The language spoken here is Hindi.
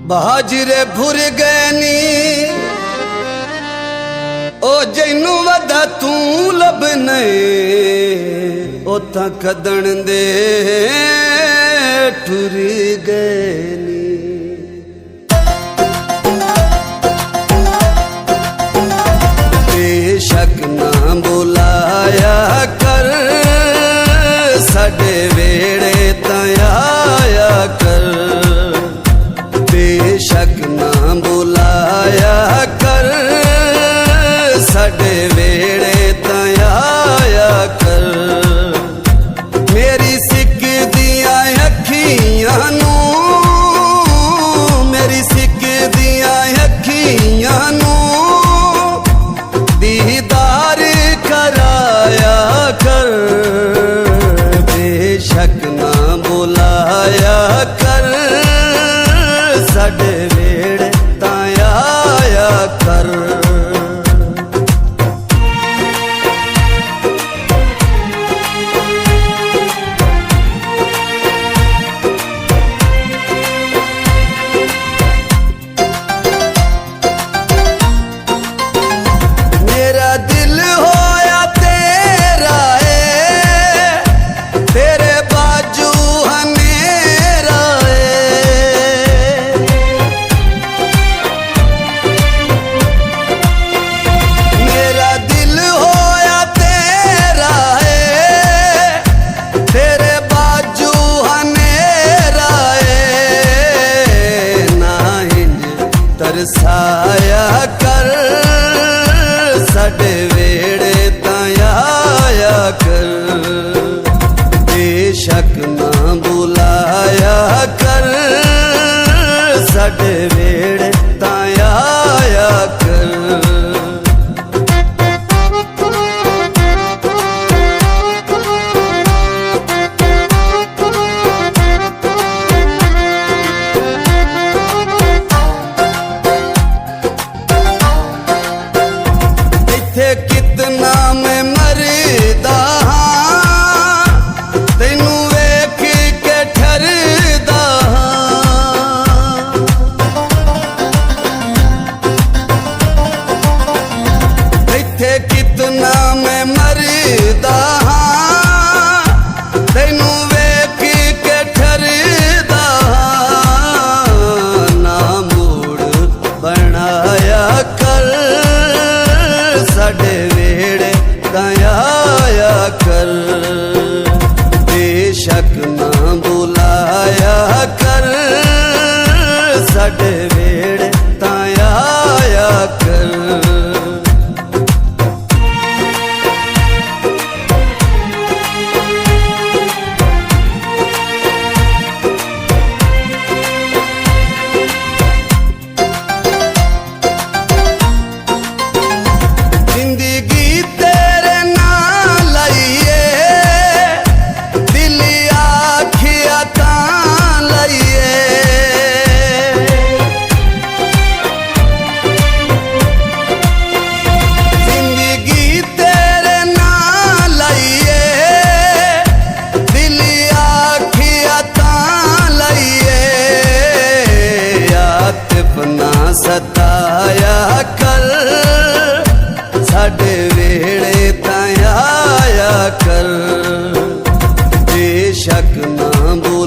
बाजरे भुर गए नी ओ जैनू वदा तू लभने ओथा कदन दे ठुर गए नी। बेशक ना बुलाया कर साडे वेड़े तयाया कर, बेशक ना बुलाया कर साडे वेड़े तयाया कर। मेरी सिक दिया अखियां नू, मेरी सिक दिया अखियां नू दीदार कराया कर। बेशक ना बुलाया कर साडे वेड़े तयाया कर। मेरा दिल होया तेरा है, तेरे बाजू हनेरा है। मेरा दिल होया तेरा है, तेरे बाजू हनेरा है। ना हिंज तरसाया कर साडे वेड़े तयाया कर। बेशक ना बुलाया कर साडे वेड़े तयाया कर। कितना मैं मरदा हां तैनू वेख के ठरदा हां। इत्थे कितना मैं मरदा हां तैनू वेख के ठरदा हां। ना मूड बनाया कर साडे वेड़े तयाया कर। बेशक ना बुलाया कर साडे वेड़े तयाया कर। अपना सताया कर साडे वेड़े तयाया कर। बेशक ना बुला